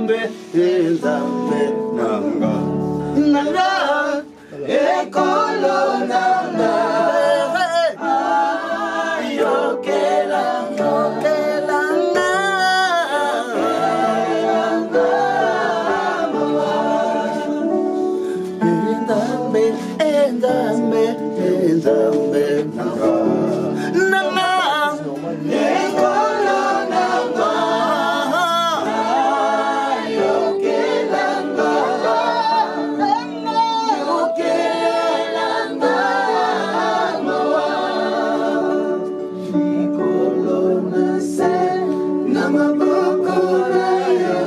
Nzambe, Nzambe nanga, nanga, ekolo nanga, ayokelanga, yokelanga, Nzambe, Nzambe, Nzambe nanga, nanga, ekolo nanga, ayokelanga, yokelanga, likolo na se na maboko na yo,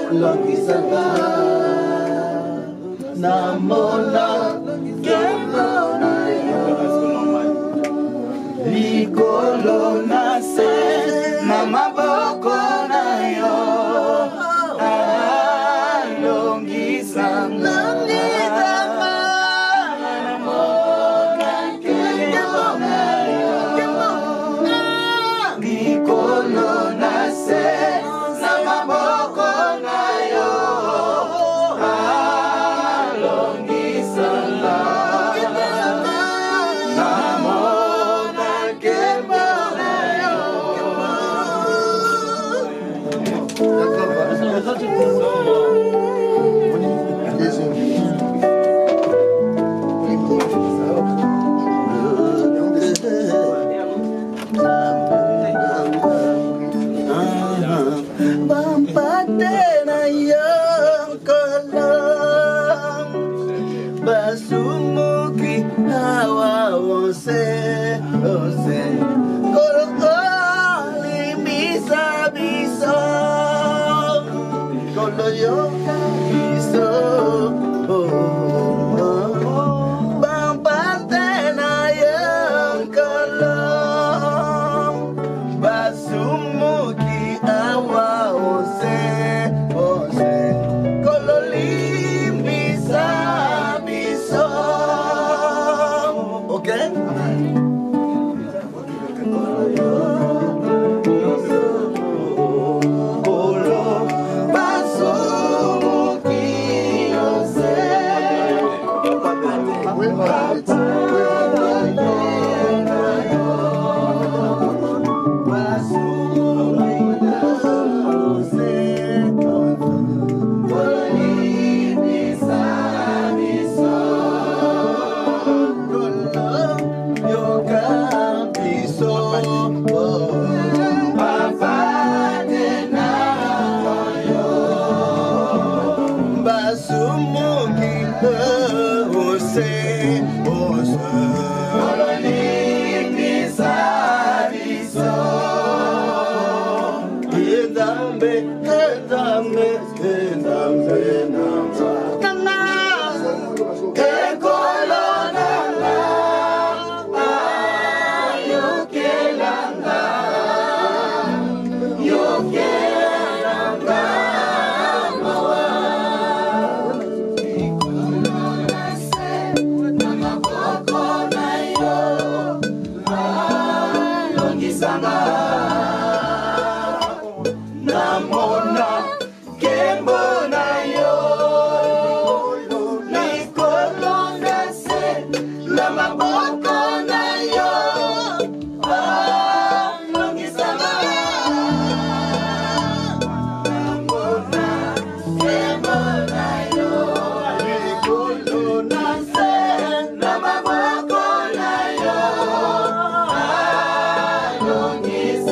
alongisanga. Namona kembo na yo, likolo na se na maboko na yo, alongisanga. Namona kembo na yo, likolo na se na maboko na yo, Bampatena yang kelam, basumuki hawa ose ose, kolokoli bisa bisa, koloyoka bisa. Bampatena yang kelam, basumuki hawa ose ose, kololim bisa bisa. Okay? Kolo basumuki ose, namona kembo na yo, likolo na se na maboko na yo, alongisanga. Namona kembo na yo, likolo na se na maboko na yo, alongisanga.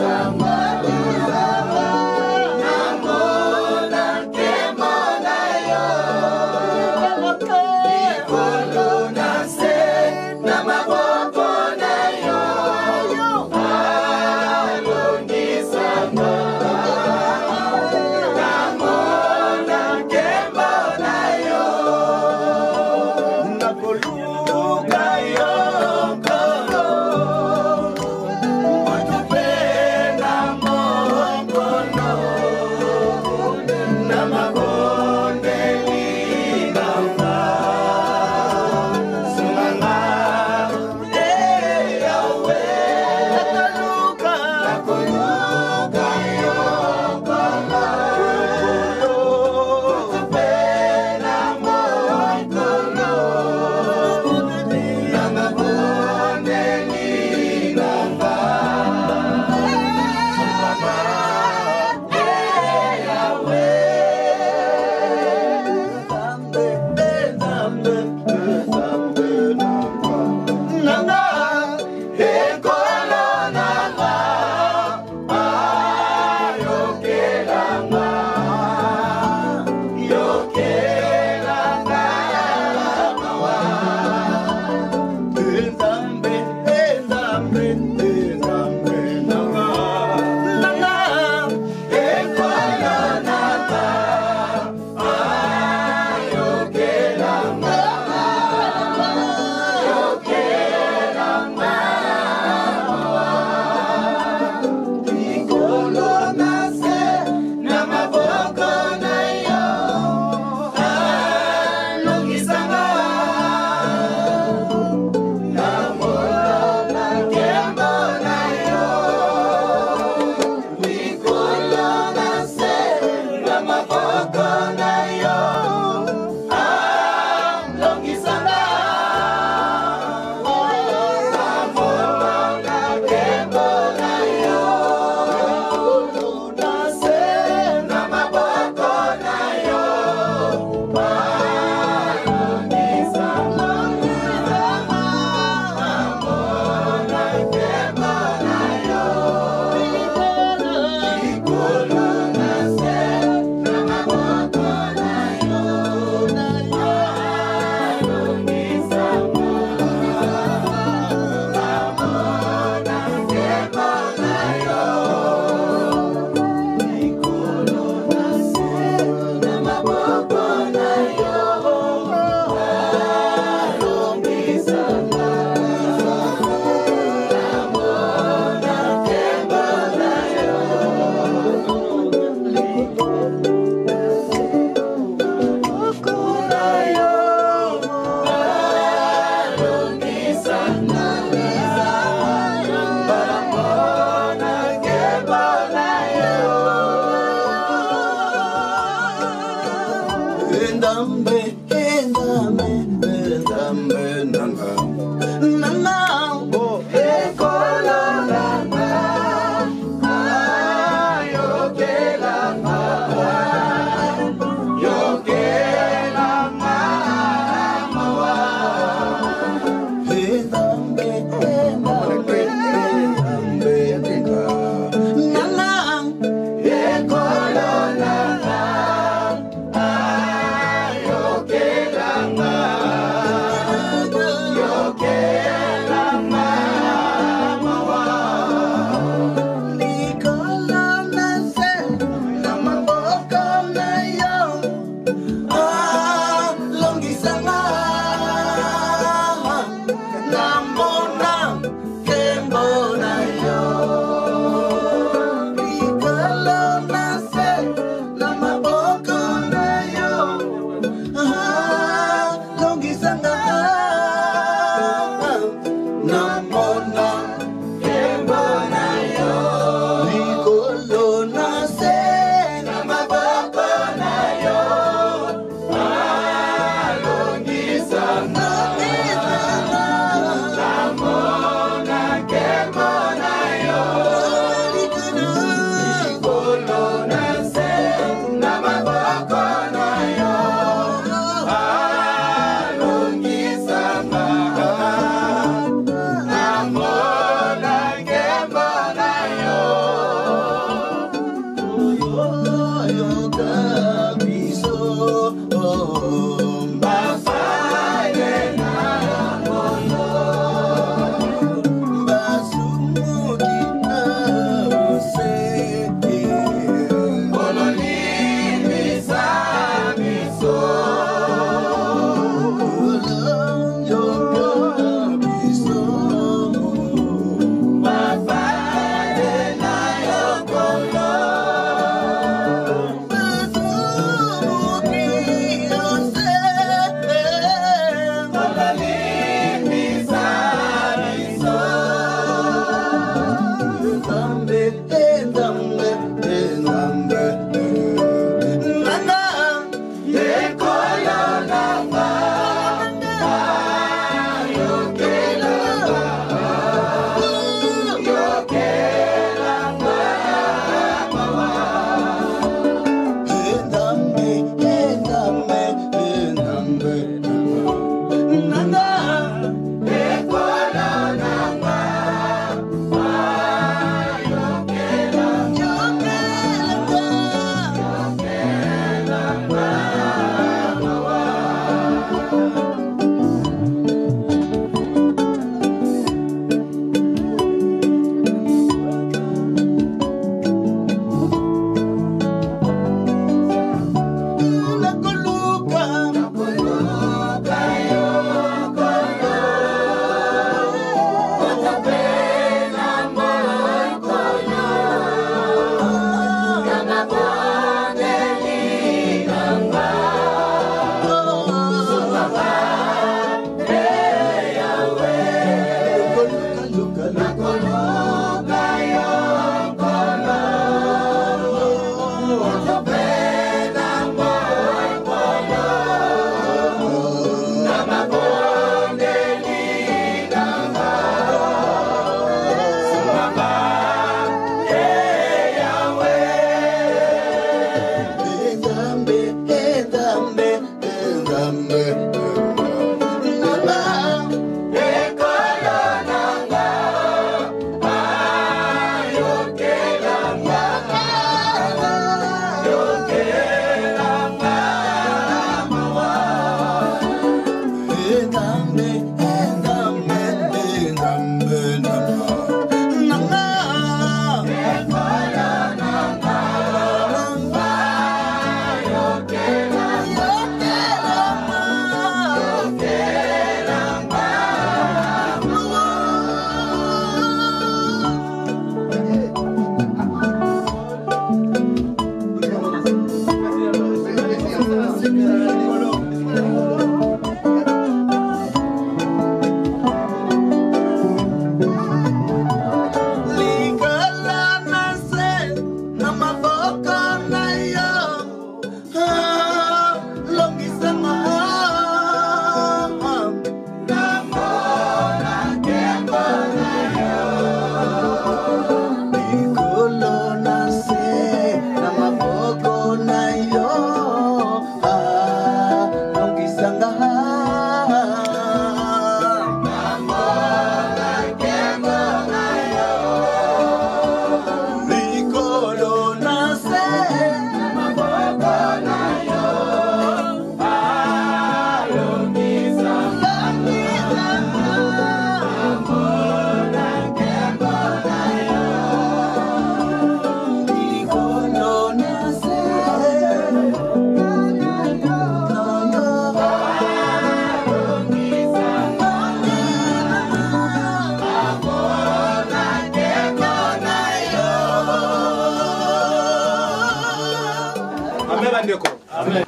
bandeko.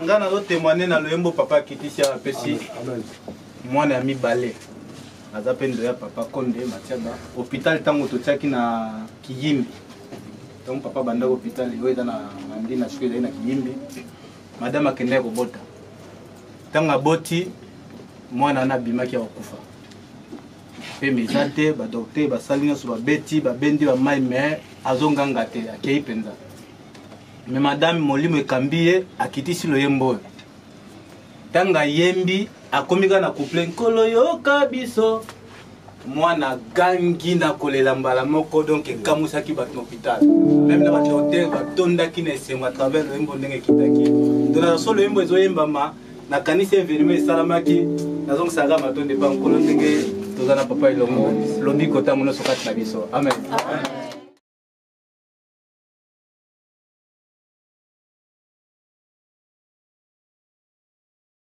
Nga nazo témoigner na loyembo papa kitisi ya pesi. Mwana ya mibale. Aza pendo ya papa Konde Matiaba. Hôpital tango totiaki na Kiyimbi. Donc papa banda hôpital yo eza na mandi na shule na Kiyimbi. Madame akende kobota. Tanga boti mwana na bimaki ya kufa. Pe mezate ba docteur ba salinga so ba beti ba bendi ba mai mais azonganga te akei penza. Mais madame molimo ekambiye akitisi loyembo. Tanga yembi akomika na couple nkolo yoka biso mwana gangi na kolela mbala moko donc ekamusaki bato na hôpital même na bato hotel batondaki na esengo à travers loyembo ndenge kitaki donc na solo loyembo ezoyembama na kanisa infirmier esalamaki nazongisaka matonde pa nkolo ndenge tozana papa elongo lobi kota mono sokati na biso amen.